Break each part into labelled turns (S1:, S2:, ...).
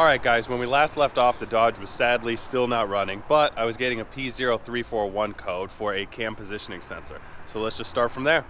S1: Alright guys, when we last left off, the Dodge was sadly still not running, but I was getting a P0341 code for a cam positioning sensor. So let's just start from there.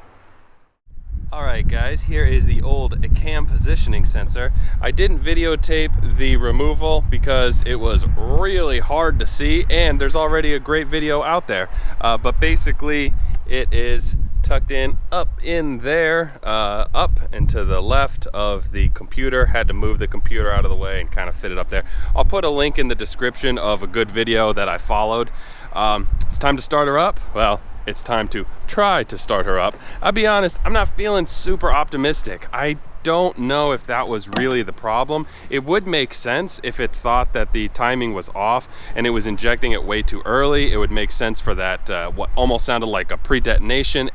S1: Alright guys, here is the old cam positioning sensor. I didn't videotape the removal because it was really hard to see, and there's already a great video out there. But basically it is tucked in up in there, up and to the left of the computer. Had to move the computer out of the way and kind of fit it up there. I'll put a link in the description of a good video that I followed. It's time to start her up. Well, it's time to try to start her up. I'll be honest, I'm not feeling super optimistic. I don't know if that was really the problem. It would make sense if it thought that the timing was off and it was injecting it way too early. It would make sense for that, what almost sounded like a pre-detonation,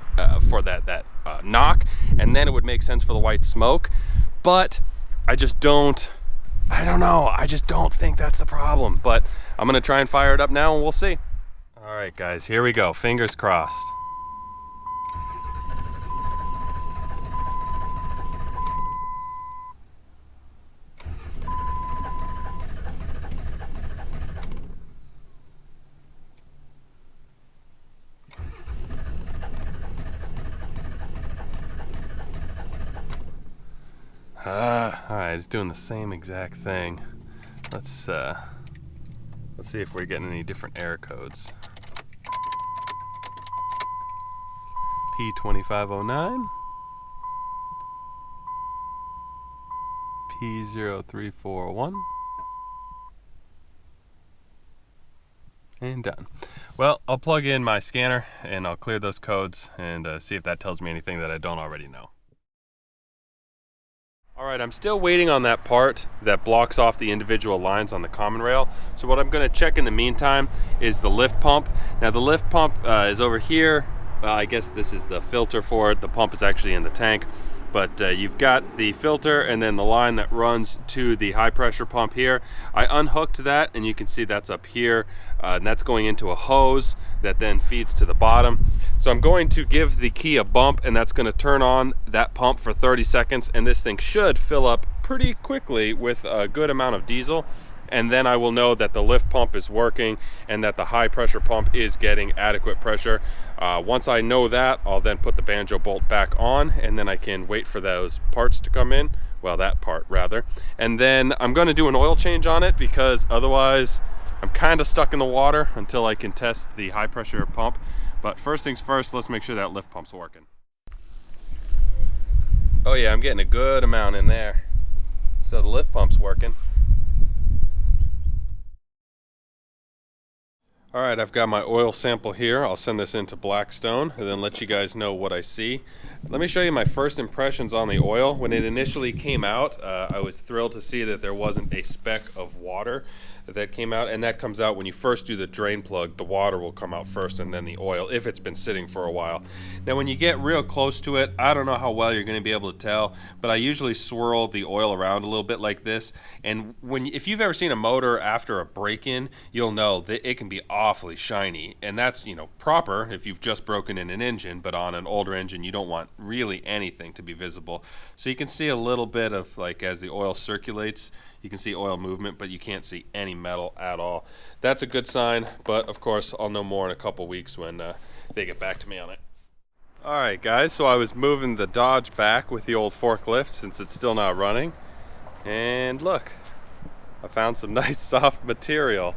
S1: for that knock, and then it would make sense for the white smoke. But I don't know, I just don't think that's the problem. But I'm gonna try and fire it up now and we'll see. All right guys, here we go, fingers crossed. All right, it's doing the same exact thing. Let's see if we're getting any different error codes. P2509, P0341, and done. Well, I'll plug in my scanner and I'll clear those codes and see if that tells me anything that I don't already know. Alright, I'm still waiting on that part that blocks off the individual lines on the common rail. So what I'm going to check in the meantime is the lift pump. Now the lift pump is over here. I guess this is the filter for it. The pump is actually in the tank. But you've got the filter and then the line that runs to the high pressure pump here. I unhooked that and you can see that's up here, and that's going into a hose that then feeds to the bottom. So I'm going to give the key a bump and that's going to turn on that pump for 30 seconds, and this thing should fill up pretty quickly with a good amount of diesel. And then I will know that the lift pump is working and that the high pressure pump is getting adequate pressure. Once I know that, I'll then put the banjo bolt back on, and then I can wait for those parts to come in. Well, that part rather. And then I'm going to do an oil change on it because otherwise I'm kind of stuck in the water until I can test the high pressure pump. But first things first, let's make sure that lift pump's working. Oh yeah, I'm getting a good amount in there. So the lift pump's working. Alright, I've got my oil sample here. I'll send this into Blackstone and then let you guys know what I see. Let me show you my first impressions on the oil. When it initially came out, I was thrilled to see that there wasn't a speck of water that came out, and that comes out when you first do the drain plug. The water will come out first and then the oil, if it's been sitting for a while. Now when you get real close to it, I don't know how well you're going to be able to tell, but I usually swirl the oil around a little bit like this, and if you've ever seen a motor after a break-in, you'll know that it can be awfully shiny, and that's, you know, proper if you've just broken in an engine, but on an older engine you don't want really anything to be visible. So you can see a little bit of, like, as the oil circulates, you can see oil movement, but you can't see any metal at all. That's a good sign, but of course I'll know more in a couple weeks when they get back to me on it. Alright guys, so I was moving the Dodge back with the old forklift since it's still not running, and look, I found some nice soft material.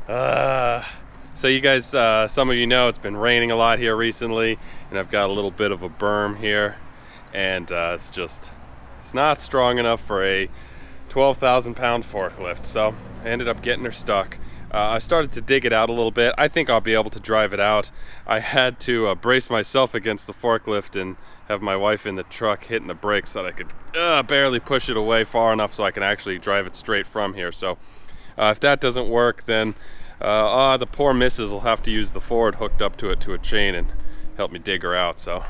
S1: So you guys, some of you know it's been raining a lot here recently, and I've got a little bit of a berm here, and it's not strong enough for a 12,000 pound forklift, so I ended up getting her stuck. I started to dig it out a little bit. I think I'll be able to drive it out. I had to brace myself against the forklift and have my wife in the truck hitting the brakes so that I could barely push it away far enough so I can actually drive it straight from here. So if that doesn't work, then the poor missus will have to use the Ford hooked up to it to a chain and help me dig her out. So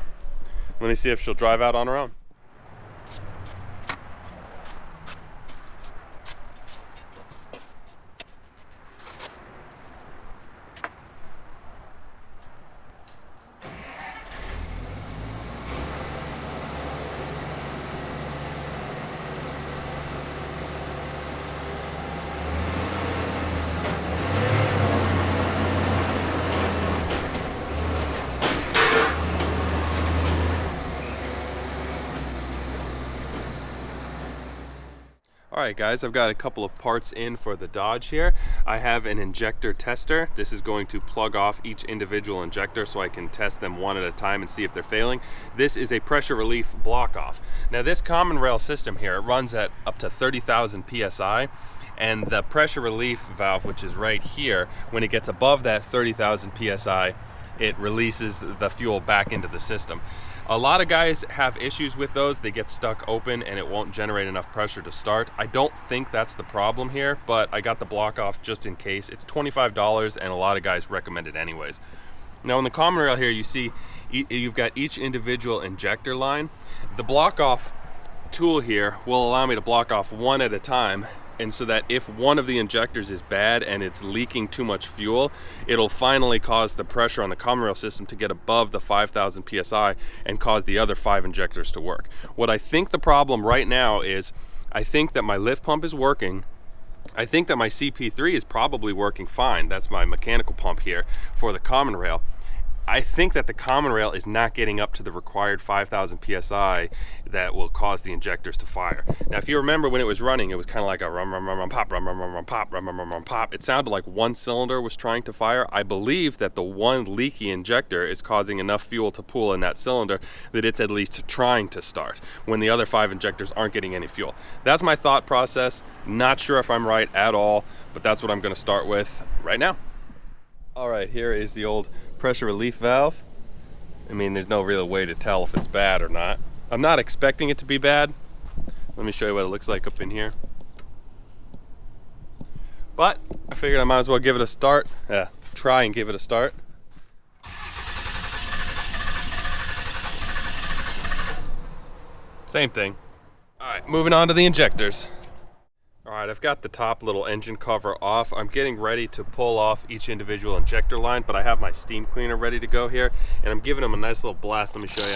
S1: let me see if she'll drive out on her own. Alright guys, I've got a couple of parts in for the Dodge here. I have an injector tester. This is going to plug off each individual injector so I can test them one at a time and see if they're failing. This is a pressure relief block off. Now this common rail system here, it runs at up to 30,000 PSI, and the pressure relief valve, which is right here, when it gets above that 30,000 PSI, it releases the fuel back into the system. A lot of guys have issues with those. They get stuck open and it won't generate enough pressure to start. I don't think that's the problem here, but I got the block off just in case. It's $25 and a lot of guys recommend it anyways. Now in the common rail here, you see you've got each individual injector line. The block off tool here will allow me to block off one at a time, and so that if one of the injectors is bad and it's leaking too much fuel, it'll finally cause the pressure on the common rail system to get above the 5,000 PSI and cause the other 5 injectors to work. What I think the problem right now is, I think that my lift pump is working. I think that my CP3 is probably working fine. That's my mechanical pump here for the common rail. I think that the common rail is not getting up to the required 5,000 PSI that will cause the injectors to fire. Now, if you remember when it was running, it was kind of like a rum, rum, rum, rum, pop, rum, rum, rum, rum, pop, rum, rum, rum, rum, pop. It sounded like one cylinder was trying to fire. I believe that the one leaky injector is causing enough fuel to pool in that cylinder that it's at least trying to start when the other 5 injectors aren't getting any fuel. That's my thought process. Not sure if I'm right at all, but that's what I'm going to start with right now. All right, here is the old pressure relief valve. I mean, there's no real way to tell if it's bad or not. I'm not expecting it to be bad. Let me show you what it looks like up in here. But I figured I might as well give it a start. Try and give it a start. Same thing. All right, moving on to the injectors. All right, I've got the top little engine cover off. I'm getting ready to pull off each individual injector line, but I have my steam cleaner ready to go here, and I'm giving them a nice little blast. Let me show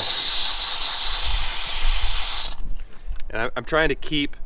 S1: you. And I'm trying to keep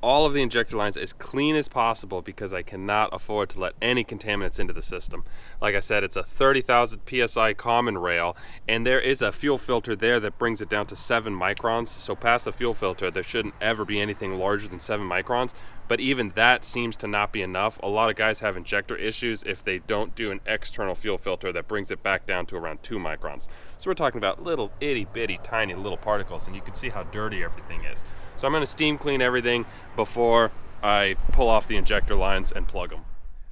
S1: all of the injector lines as clean as possible because I cannot afford to let any contaminants into the system. Like I said, it's a 30,000 PSI common rail, and there is a fuel filter there that brings it down to 7 microns. So past the fuel filter, there shouldn't ever be anything larger than 7 microns. But even that seems to not be enough. A lot of guys have injector issues if they don't do an external fuel filter that brings it back down to around 2 microns. So we're talking about little itty bitty tiny little particles, and you can see how dirty everything is. So I'm going to steam clean everything before I pull off the injector lines and plug them.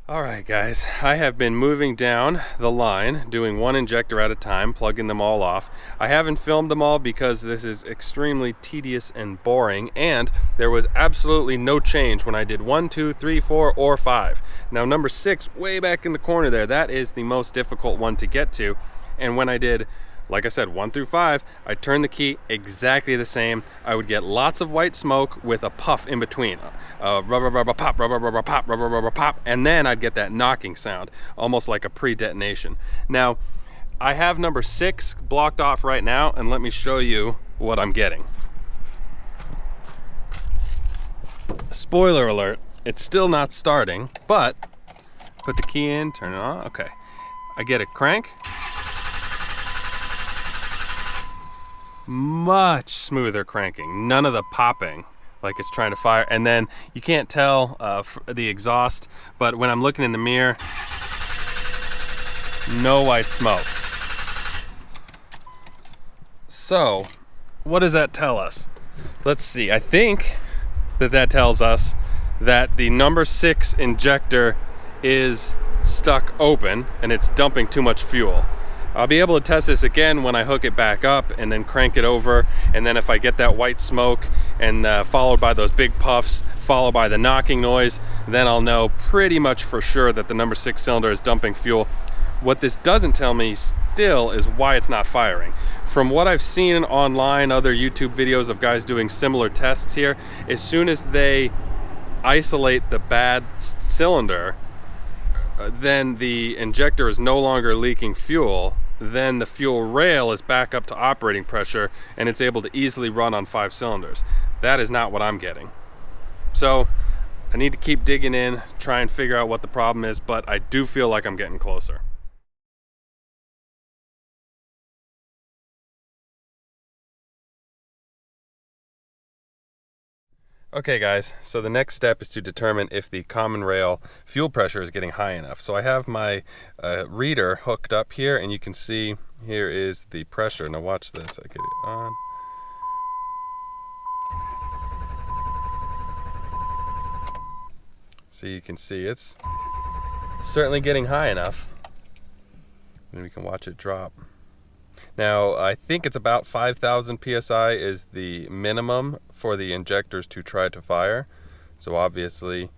S1: All right guys, I have been moving down the line, doing one injector at a time, plugging them all off. I haven't filmed them all because this is extremely tedious and boring, and there was absolutely no change when I did 1, 2, 3, 4, or 5. Now number 6, way back in the corner there, that is the most difficult one to get to. And when I did, like I said, 1 through 5, I turned the key exactly the same. I would get lots of white smoke with a puff in between. Rubber, rubber, pop, rubber, rubber, pop, rubber, rubber, pop, and then I'd get that knocking sound, almost like a pre-detonation. Now, I have number 6 blocked off right now, and let me show you what I'm getting. Spoiler alert, it's still not starting, but put the key in, turn it on, okay. I get a crank. Much smoother cranking, none of the popping like it's trying to fire. And then you can't tell the exhaust, but when I'm looking in the mirror, no white smoke. So what does that tell us? Let's see. I think that tells us that the number 6 injector is stuck open and it's dumping too much fuel. I'll be able to test this again when I hook it back up and then crank it over, and then if I get that white smoke and followed by those big puffs, followed by the knocking noise, then I'll know pretty much for sure that the number 6 cylinder is dumping fuel. What this doesn't tell me still is why it's not firing. From what I've seen online, other YouTube videos of guys doing similar tests here, as soon as they isolate the bad cylinder, then the injector is no longer leaking fuel, then the fuel rail is back up to operating pressure and it's able to easily run on 5 cylinders. That is not what I'm getting. So I need to keep digging in, try and figure out what the problem is, but I do feel like I'm getting closer. Okay guys, so the next step is to determine if the common rail fuel pressure is getting high enough. So I have my reader hooked up here, and you can see here is the pressure. Now watch this, I get it on. So you can see it's certainly getting high enough. And we can watch it drop. Now, I think it's about 5,000 PSI is the minimum for the injectors to try to fire. So obviously,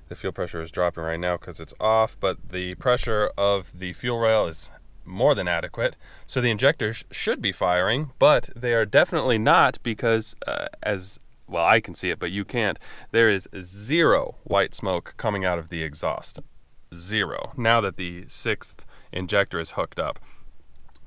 S1: the fuel pressure is dropping right now because it's off, but the pressure of the fuel rail is more than adequate. So the injectors should be firing, but they are definitely not because, as well, I can see it, but you can't. There is zero white smoke coming out of the exhaust. Zero. Now that the 6th injector is hooked up.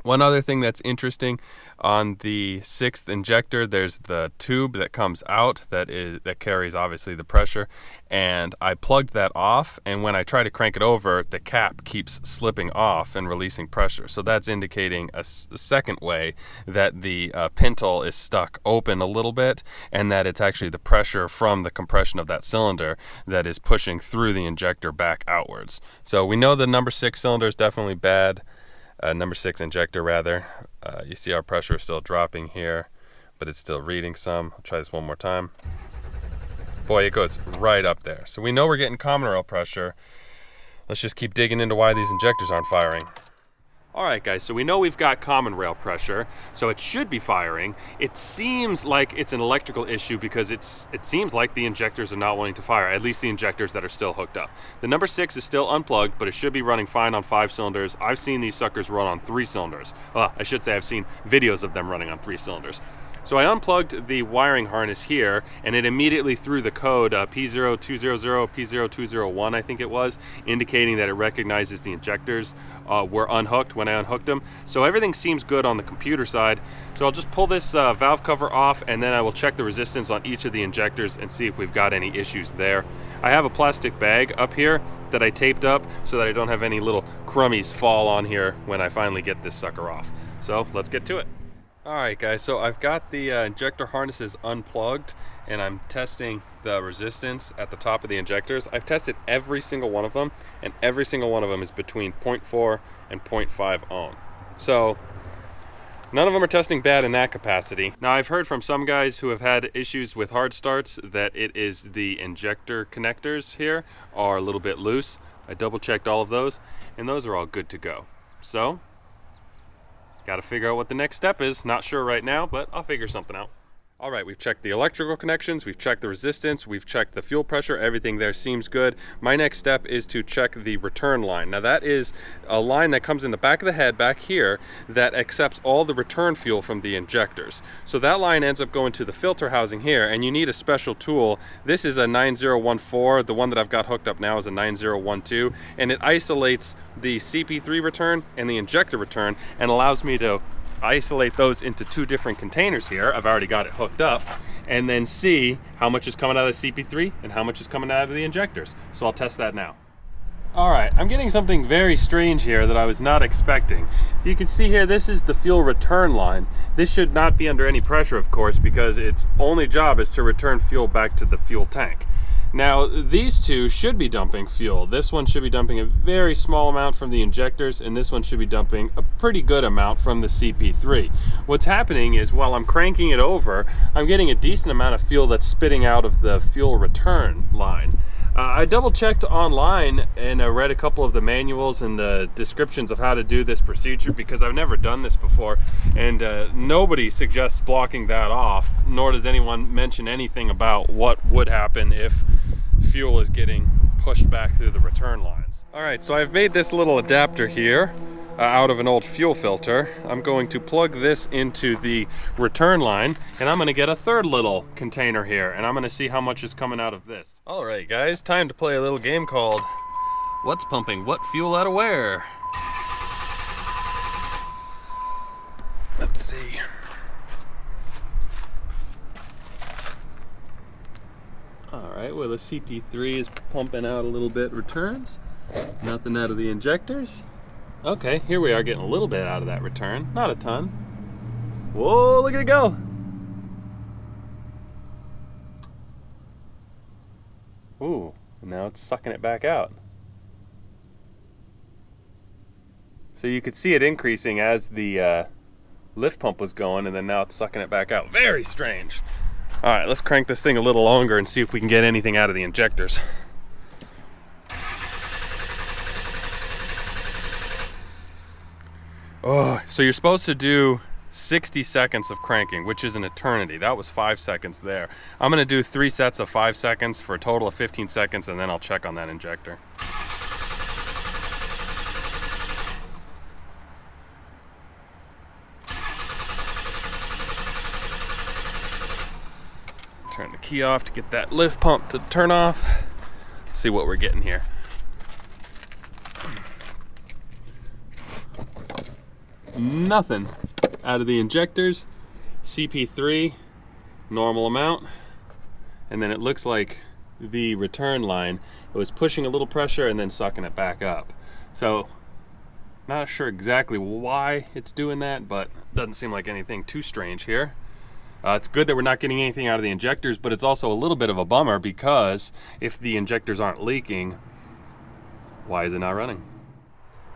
S1: One other thing that's interesting, on the 6th injector, there's the tube that comes out that carries obviously the pressure, and I plugged that off, and when I try to crank it over, the cap keeps slipping off and releasing pressure. So that's indicating a second way that the pintle is stuck open a little bit, and that it's actually the pressure from the compression of that cylinder that is pushing through the injector back outwards. So we know the number 6 cylinder is definitely bad. Number 6 injector rather. You see our pressure is still dropping here, but it's still reading some. I'll try this one more time. Boy, it goes right up there. So we know we're getting common rail pressure. Let's just keep digging into why these injectors aren't firing. All right, guys, so we know we've got common rail pressure, so it should be firing. It seems like it's an electrical issue because it seems like the injectors are not wanting to fire, at least the injectors that are still hooked up. The number 6 is still unplugged, but it should be running fine on 5 cylinders. I've seen these suckers run on 3 cylinders. I should say I've seen videos of them running on 3 cylinders. So I unplugged the wiring harness here, and it immediately threw the code P0200, P0201, I think it was, indicating that it recognizes the injectors were unhooked when I unhooked them. So everything seems good on the computer side. So I'll just pull this valve cover off, and then I will check the resistance on each of the injectors and see if we've got any issues there. I have a plastic bag up here that I taped up so that I don't have any little crummies fall on here when I finally get this sucker off. So let's get to it. Alright guys, so I've got the injector harnesses unplugged, and I'm testing the resistance at the top of the injectors. I've tested every single one of them, and every single one of them is between 0.4 and 0.5 ohm. So none of them are testing bad in that capacity. Now I've heard from some guys who have had issues with hard starts that it is the injector connectors here are a little bit loose. I double checked all of those, and those are all good to go. So got to figure out what the next step is. Not sure right now, but I'll figure something out. All right, we've checked the electrical connections, we've checked the resistance, we've checked the fuel pressure, everything there seems good. My next step is to check the return line. Now that is a line that comes in the back of the head back here that accepts all the return fuel from the injectors. So that line ends up going to the filter housing here, and you need a special tool. This is a 9014, the one that I've got hooked up now is a 9012, and it isolates the CP3 return and the injector return and allows me to isolate those into 2 different containers here. I've already got it hooked up, and then see how much is coming out of the CP3 and how much is coming out of the injectors. So I'll test that now. All right, I'm getting something very strange here that I was not expecting. If you can see here, this is the fuel return line. This should not be under any pressure, of course, because its only job is to return fuel back to the fuel tank. Now, these two should be dumping fuel. This one should be dumping a very small amount from the injectors, and this one should be dumping a pretty good amount from the CP3. What's happening is while I'm cranking it over, I'm getting a decent amount of fuel that's spitting out of the fuel return line. I double checked online and I read a couple of the manuals and the descriptions of how to do this procedure because I've never done this before, and nobody suggests blocking that off, nor does anyone mention anything about what would happen if fuel is getting pushed back through the return lines. Alright, so I've made this little adapter here out of an old fuel filter. I'm going to plug this into the return line, and I'm going to get a third little container here, and I'm going to see how much is coming out of this. Alright guys, time to play a little game called What's Pumping What Fuel Out of Where? Let's see. Alright, well the CP3 is pumping out a little bit returns. Nothing out of the injectors. Okay, here we are getting a little bit out of that return. Not a ton. Whoa, look at it go! Ooh, and now it's sucking it back out. So you could see it increasing as the lift pump was going, and then now it's sucking it back out. Very strange. All right, let's crank this thing a little longer and see if we can get anything out of the injectors. Oh, so you're supposed to do 60 seconds of cranking, which is an eternity. That was 5 seconds there. I'm gonna do 3 sets of 5 seconds for a total of 15 seconds, and then I'll check on that injector. Turn the key off to get that lift pump to turn off. See what we're getting here. Nothing out of the injectors. CP3, normal amount. And then it looks like the return line, it was pushing a little pressure and then sucking it back up. So, not sure exactly why it's doing that, but doesn't seem like anything too strange here. It's good that we're not getting anything out of the injectors, but it's also a little bit of a bummer because if the injectors aren't leaking, why is it not running?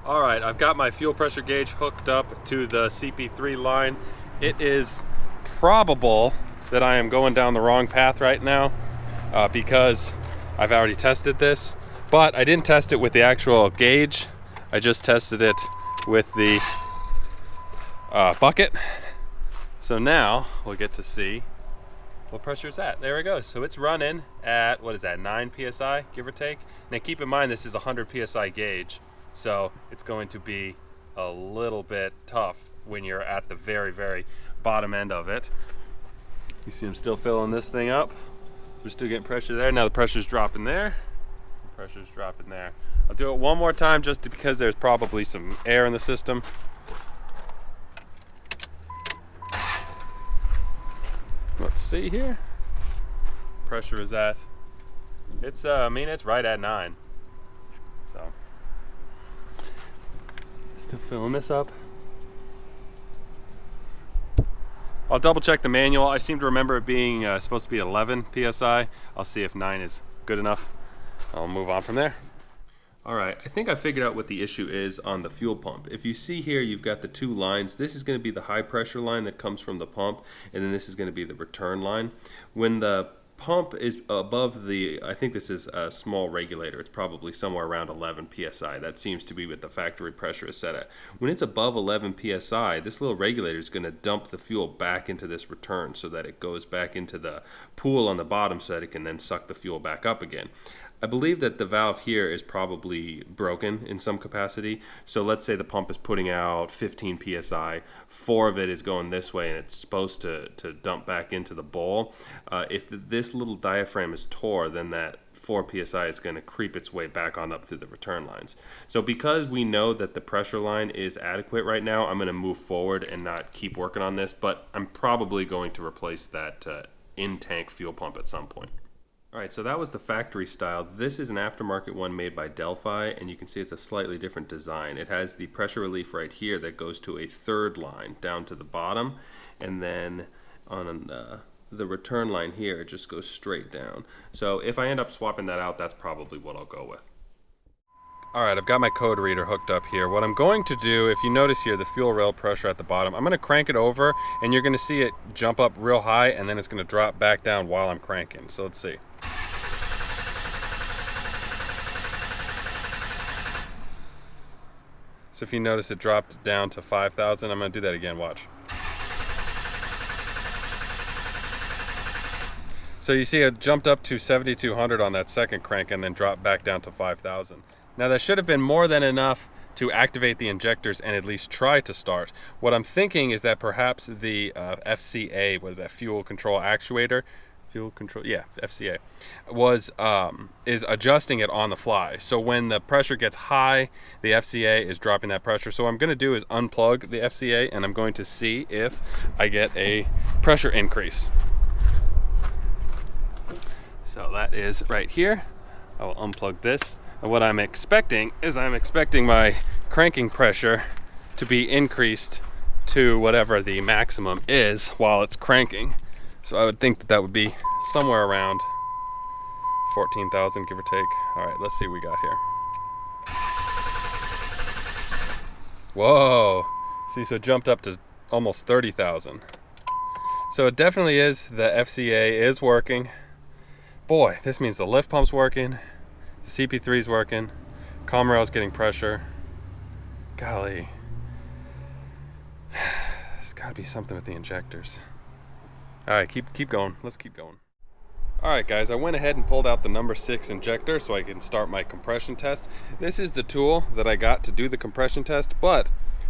S1: All right, I've got my fuel pressure gauge hooked up to the CP3 line. It is probable that I am going down the wrong path right now because I've already tested this, but I didn't test it with the actual gauge. I just tested it with the bucket. So now we'll get to see what pressure it's at. There it goes. So it's running at, what is that, 9 PSI, give or take? Now keep in mind this is a 100 PSI gauge, so it's going to be a little bit tough when you're at the very, very bottom end of it. You see I'm still filling this thing up. We're still getting pressure there. Now the pressure's dropping there. The pressure's dropping there. I'll do it one more time just because there's probably some air in the system. Let's see here. Pressure is at, it's I mean it's right at 9. So still filling this up. I'll double check the manual. I seem to remember it being supposed to be 11 PSI. I'll see if 9 is good enough. I'll move on from there. All right, I think I figured out what the issue is on the fuel pump. If you see here, you've got the 2 lines. This is going to be the high pressure line that comes from the pump, and then this is going to be the return line. When the pump is above the, I think this is a small regulator. It's probably somewhere around 11 PSI. That seems to be what the factory pressure is set at. When it's above 11 PSI, this little regulator is going to dump the fuel back into this return so that it goes back into the pool on the bottom so that it can then suck the fuel back up again. I believe that the valve here is probably broken in some capacity. So let's say the pump is putting out 15 PSI, 4 of it is going this way and it's supposed to dump back into the bowl. If this little diaphragm is tore, then that 4 PSI is going to creep its way back on up through the return lines. So because we know that the pressure line is adequate right now, I'm going to move forward and not keep working on this, but I'm probably going to replace that in-tank fuel pump at some point. All right, so that was the factory style. This is an aftermarket one made by Delphi, and you can see it's a slightly different design. It has the pressure relief right here that goes to a 3rd line down to the bottom, and then on the return line here, it just goes straight down. So if I end up swapping that out, that's probably what I'll go with. All right, I've got my code reader hooked up here. What I'm going to do, if you notice here, the fuel rail pressure at the bottom, I'm gonna crank it over and you're gonna see it jump up real high and then it's gonna drop back down while I'm cranking. So let's see. So if you notice it dropped down to 5,000, I'm gonna do that again, watch. So you see it jumped up to 7,200 on that second crank and then dropped back down to 5,000. Now that should have been more than enough to activate the injectors and at least try to start. What I'm thinking is that perhaps the FCA, what is that, fuel control actuator? Fuel control, yeah, FCA, is adjusting it on the fly. So when the pressure gets high, the FCA is dropping that pressure. So what I'm gonna do is unplug the FCA and I'm going to see if I get a pressure increase. So that is right here. I will unplug this. And what I'm expecting is my cranking pressure to be increased to whatever the maximum is while it's cranking. So I would think that that would be somewhere around 14,000 give or take. All right, let's see what we got here. Whoa, see, so it jumped up to almost 30,000. So it definitely is, the FCA is working. Boy, this means the lift pump's working, the CP3's working, comm rail's getting pressure. Golly. There's gotta be something with the injectors. All right, keep going, let's keep going. All right guys, I went ahead and pulled out the number 6 injector so I can start my compression test. This is the tool that I got to do the compression test, but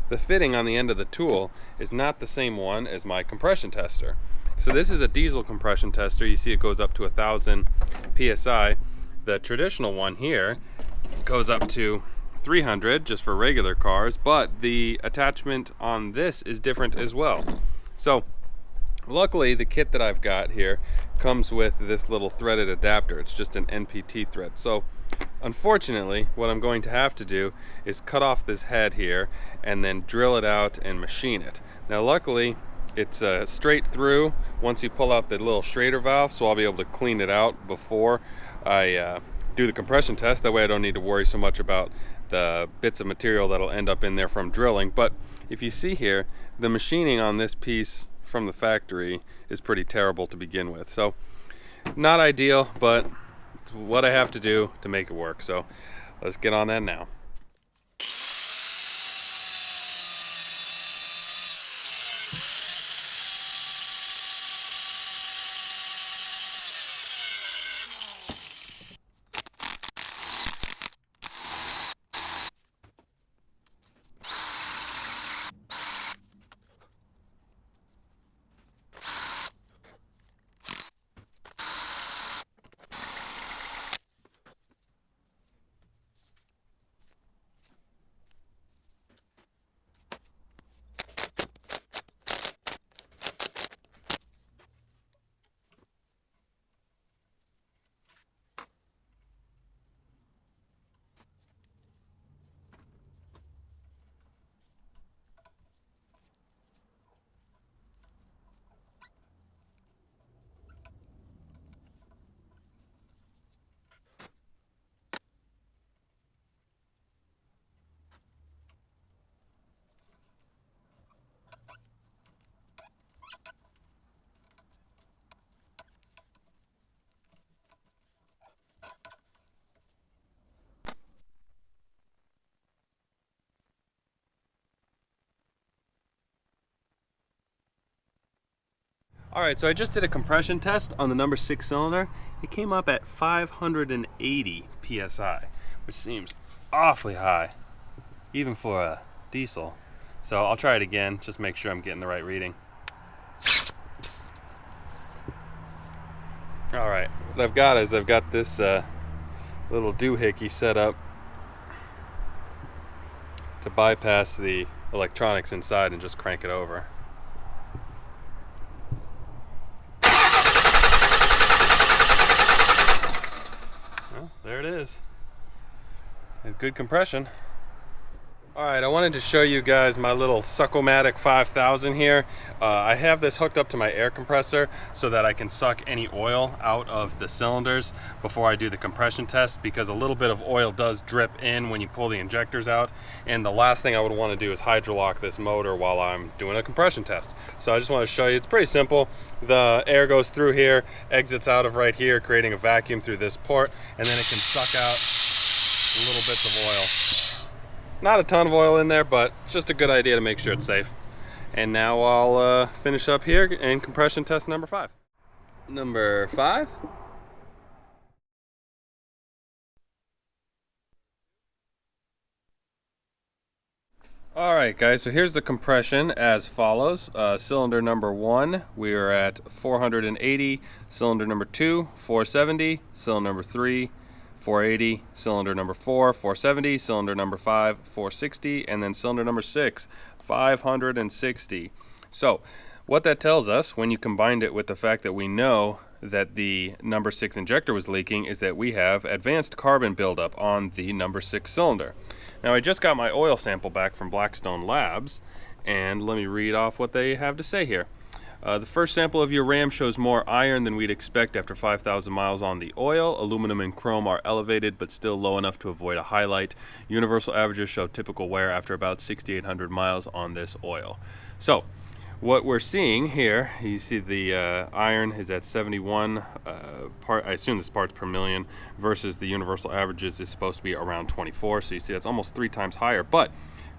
S1: the fitting on the end of the tool is not the same one as my compression tester. So this is a diesel compression tester. You see it goes up to 1,000 PSI. The traditional one here goes up to 300 just for regular cars, but the attachment on this is different as well. So luckily the kit that I've got here comes with this little threaded adapter. It's just an NPT thread. So unfortunately what I'm going to have to do is cut off this head here and then drill it out and machine it. Now luckily it's straight through once you pull out the little Schrader valve, so I'll be able to clean it out before I do the compression test. That way I don't need to worry so much about the bits of material that'll end up in there from drilling. But if you see here, the machining on this piece from the factory is pretty terrible to begin with. So not ideal, but it's what I have to do to make it work. So let's get on that now. Alright, so I just did a compression test on the number 6 cylinder. It came up at 580 PSI, which seems awfully high, even for a diesel. So I'll try it again, just make sure I'm getting the right reading. Alright, what I've got is I've got this little doohickey set up to bypass the electronics inside and just crank it over. Well, there it is. Good compression. Alright, I wanted to show you guys my little Suckomatic 5000 here. I have this hooked up to my air compressor so that I can suck any oil out of the cylinders before I do the compression test, because a little bit of oil does drip in when you pull the injectors out, and the last thing I would want to do is hydrolock this motor while I'm doing a compression test. So I just want to show you, it's pretty simple. The air goes through here, exits out of right here, creating a vacuum through this port, and then it can suck out little bits of oil. Not a ton of oil in there, but it's just a good idea to make sure it's safe. And now I'll finish up here in compression test number 5. Number 5. Alright guys, so here's the compression as follows. Cylinder number 1, we are at 480. Cylinder number 2, 470. Cylinder number 3, 480, cylinder number 4, 470, cylinder number 5, 460, and then cylinder number 6, 560. So what that tells us, when you combined it with the fact that we know that the number 6 injector was leaking, is that we have advanced carbon buildup on the number 6 cylinder. Now I just got my oil sample back from Blackstone Labs, and let me read off what they have to say here. The first sample of your ram shows more iron than we'd expect after 5,000 miles on the oil. Aluminum and chrome are elevated but still low enough to avoid a highlight. Universal averages show typical wear after about 6,800 miles on this oil. So what we're seeing here, you see the iron is at 71 I assume this parts per million, versus the universal averages is supposed to be around 24. So you see that's almost 3 times higher. But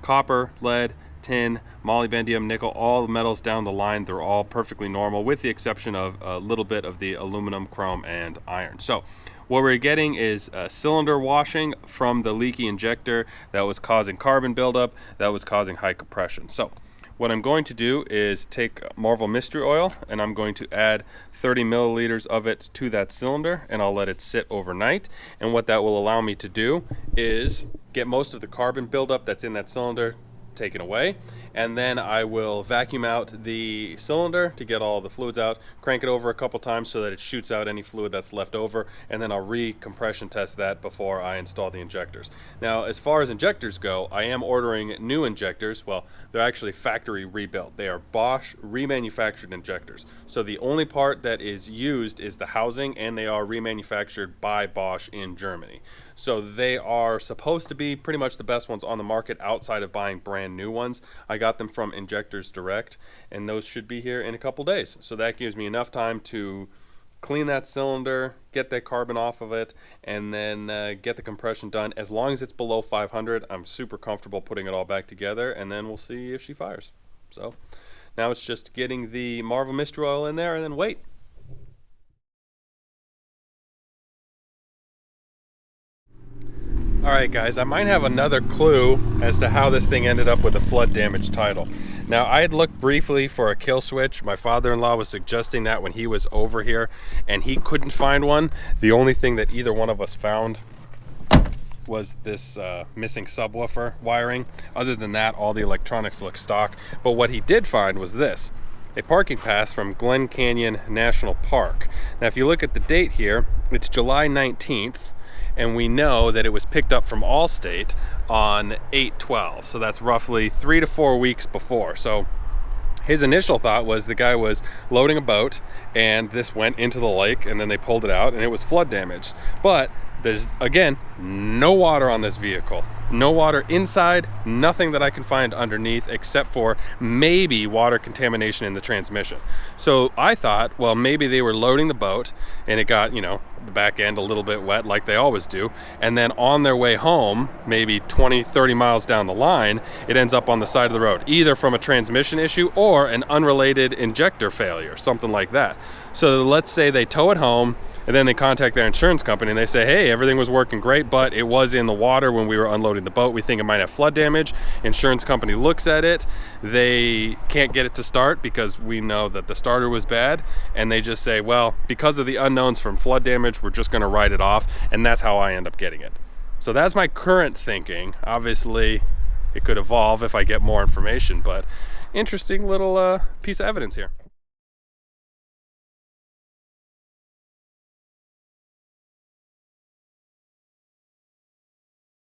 S1: copper, lead, tin, molybdenum, nickel, all the metals down the line, they're all perfectly normal with the exception of a little bit of the aluminum, chrome, and iron. So what we're getting is cylinder washing from the leaky injector that was causing carbon buildup, that was causing high compression. So what I'm going to do is take Marvel Mystery Oil and I'm going to add 30 milliliters of it to that cylinder, and I'll let it sit overnight. And what that will allow me to do is get most of the carbon buildup that's in that cylinder taken away, and then I will vacuum out the cylinder to get all the fluids out, crank it over a couple times so that it shoots out any fluid that's left over, and then I'll re-compression test that before I install the injectors. Now, as far as injectors go, I am ordering new injectors. Well, they're actually factory rebuilt. They are Bosch remanufactured injectors. So the only part that is used is the housing, and they are remanufactured by Bosch in Germany. So they are supposed to be pretty much the best ones on the market outside of buying brand new ones. I got them from Injectors Direct, and those should be here in a couple days. So that gives me enough time to clean that cylinder, get that carbon off of it, and then get the compression done. As long as it's below 500, I'm super comfortable putting it all back together, and then we'll see if she fires. So now it's just getting the Marvel Mystery Oil in there and then wait. Alright guys, I might have another clue as to how this thing ended up with a flood damage title. Now, I had looked briefly for a kill switch. My father-in-law was suggesting that when he was over here, and he couldn't find one. The only thing that either one of us found was this missing subwoofer wiring. Other than that, all the electronics look stock. But what he did find was this: a parking pass from Glen Canyon National Park. Now, if you look at the date here, it's July 19th. And we know that it was picked up from Allstate on 8/12, so that's roughly 3 to 4 weeks before. So his initial thought was the guy was loading a boat and this went into the lake, and then they pulled it out and it was flood damage. But there's, again, no water on this vehicle. No water inside, nothing that I can find underneath except for maybe water contamination in the transmission. So I thought, well, maybe they were loading the boat and it got, you know, the back end a little bit wet like they always do. And then on their way home, maybe 20, 30 miles down the line, it ends up on the side of the road, either from a transmission issue or an unrelated injector failure, something like that. So let's say they tow it home and then they contact their insurance company and they say, hey, everything was working great, but it was in the water when we were unloading the boat. We think it might have flood damage. Insurance company looks at it. They can't get it to start because we know that the starter was bad. And they just say, well, because of the unknowns from flood damage, we're just going to write it off. And that's how I end up getting it. So that's my current thinking. Obviously, it could evolve if I get more information, but interesting little piece of evidence here.